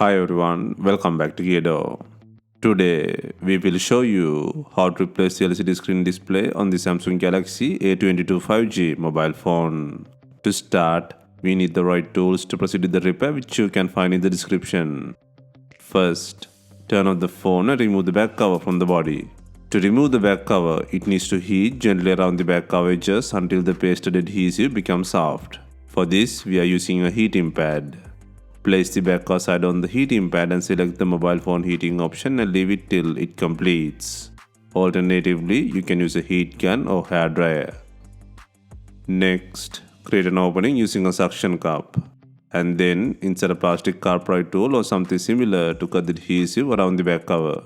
Hi everyone, welcome back to DYOR. Today we will show you how to replace the LCD screen display on the Samsung Galaxy A22 5G mobile phone. To start, we need the right tools to proceed with the repair, which you can find in the description. First, turn off the phone and remove the back cover from the body. To remove the back cover, it needs to heat gently around the back cover edges until the pasted adhesive becomes soft. For this, we are using a heating pad. Place the back cover side on the heating pad and select the mobile phone heating option and leave it till it completes. Alternatively, you can use a heat gun or hair dryer. Next, create an opening using a suction cup. And then insert a plastic carpet tool or something similar to cut the adhesive around the back cover.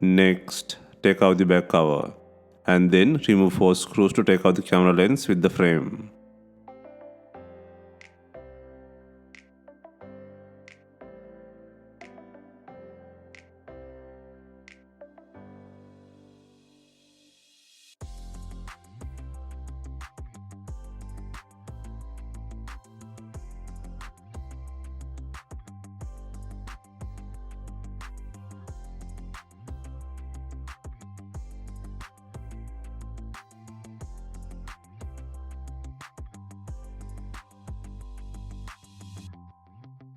Next, take out the back cover and then remove 4 screws to take out the camera lens with the frame.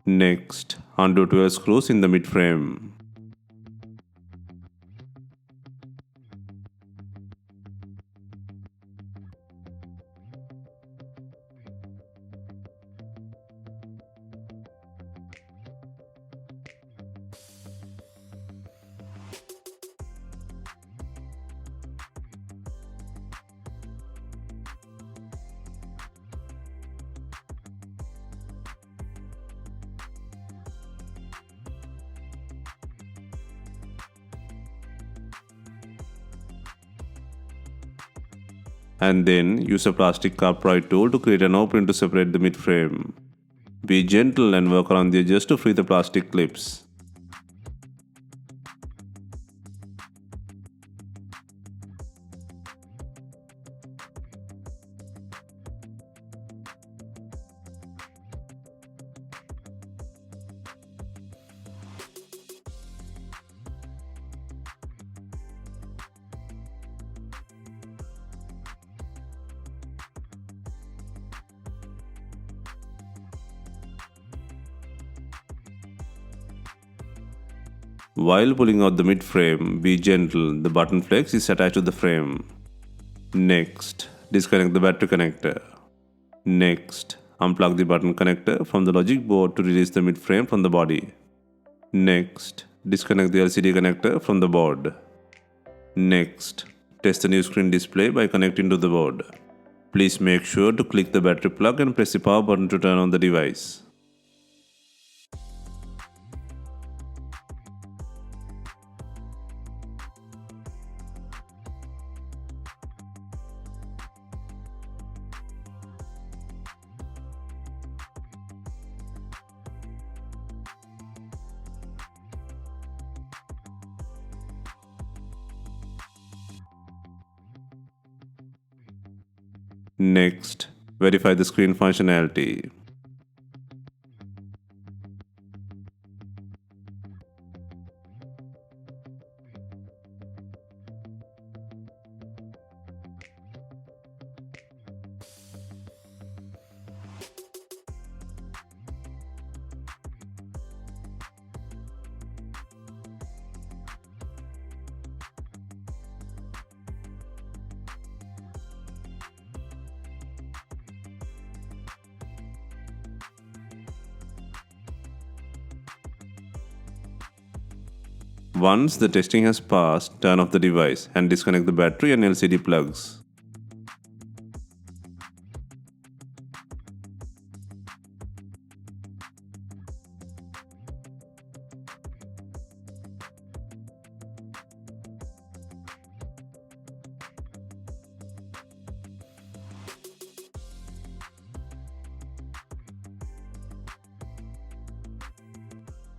Next, undo 12 screws in the mid frame. And then use a plastic carpet tool to create an opening to separate the mid frame. Be gentle and work around the edges to free the plastic clips. While pulling out the mid frame, be gentle, the button flex is attached to the frame. Next, disconnect the battery connector. Next, unplug the button connector from the logic board to release the mid frame from the body. Next, disconnect the LCD connector from the board. Next, test the new screen display by connecting to the board. Please make sure to click the battery plug and press the power button to turn on the device. Next, verify the screen functionality. Once the testing has passed, turn off the device and disconnect the battery and LCD plugs.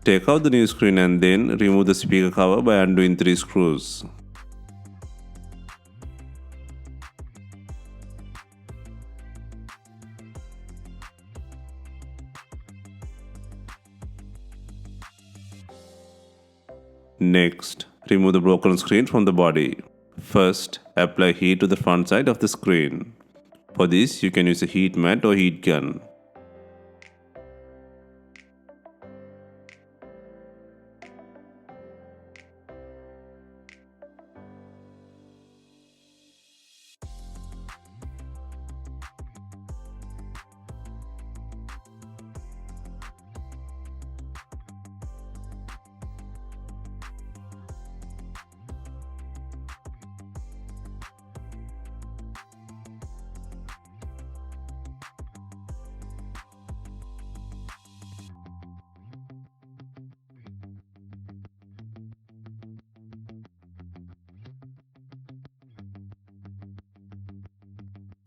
Take out the new screen and then remove the speaker cover by undoing 3 screws. Next, remove the broken screen from the body. First, apply heat to the front side of the screen. For this, you can use a heat mat or heat gun.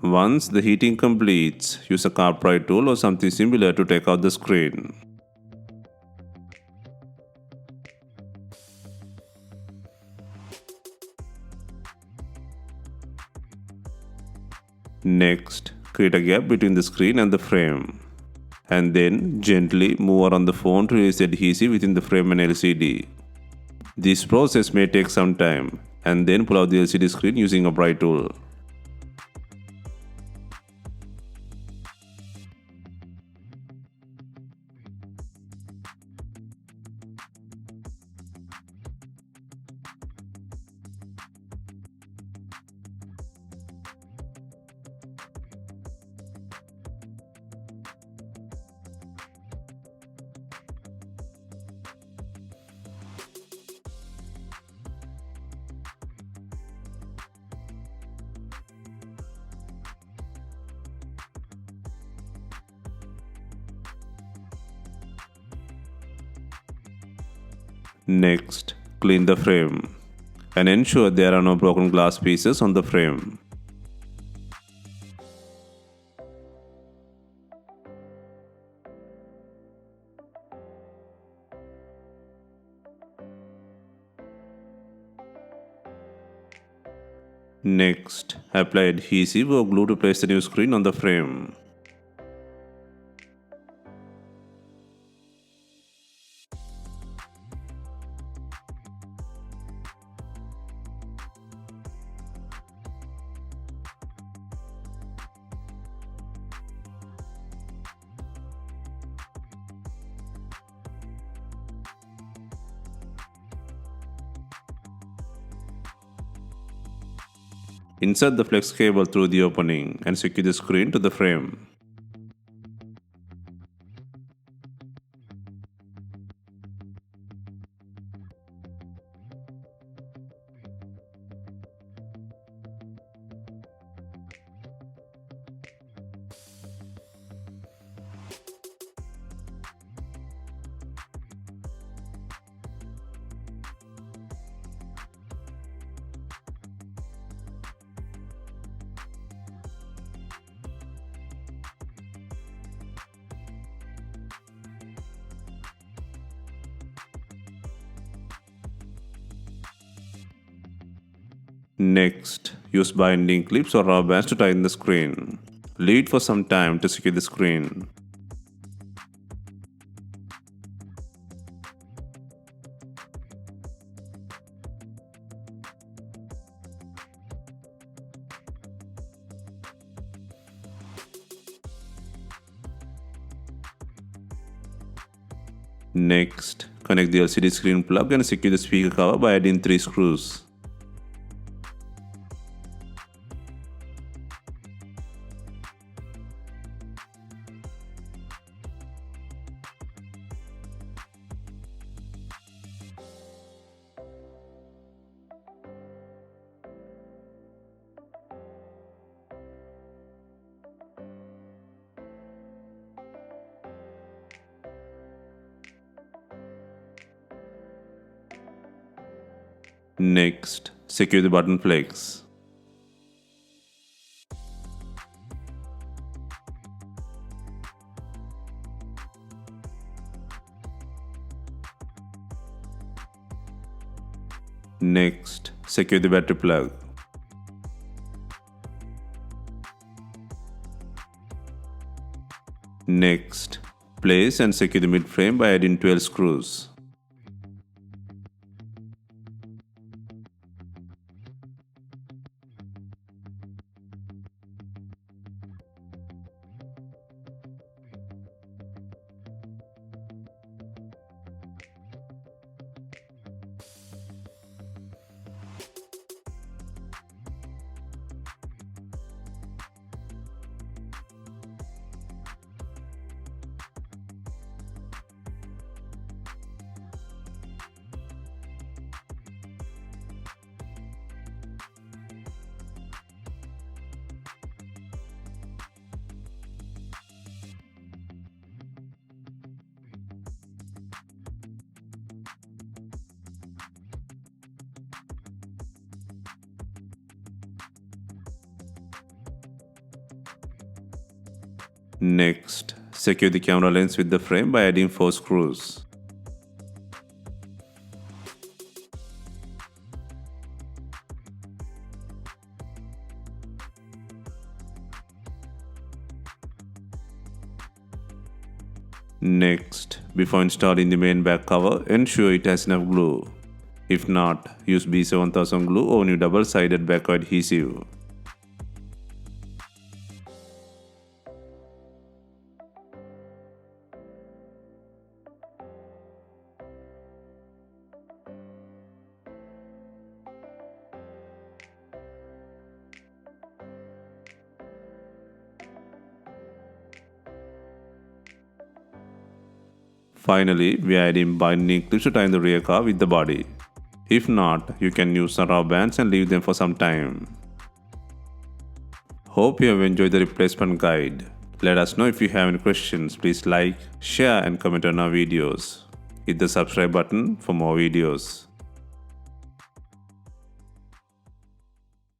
Once the heating completes, use a cartwright tool or something similar to take out the screen. Next, create a gap between the screen and the frame. And then gently move around the phone to release the adhesive within the frame and LCD. This process may take some time, and then pull out the LCD screen using a pry tool. Next, clean the frame and ensure there are no broken glass pieces on the frame. Next, apply adhesive or glue to place the new screen on the frame. Insert the flex cable through the opening and secure the screen to the frame. Next, use binding clips or rubber bands to tighten the screen. Leave it for some time to secure the screen. Next, connect the LCD screen plug and secure the speaker cover by adding 3 screws. Next, secure the button flex. Next, secure the battery plug. Next, place and secure the mid frame by adding 12 screws. Next, secure the camera lens with the frame by adding 4 screws. Next, before installing the main back cover, ensure it has enough glue. If not, use B7000 glue or new double-sided back adhesive. Finally, we are adding binding clips to tie the rear car with the body. If not, you can use some rubber bands and leave them for some time. Hope you have enjoyed the replacement guide. Let us know if you have any questions. Please like, share and comment on our videos. Hit the subscribe button for more videos.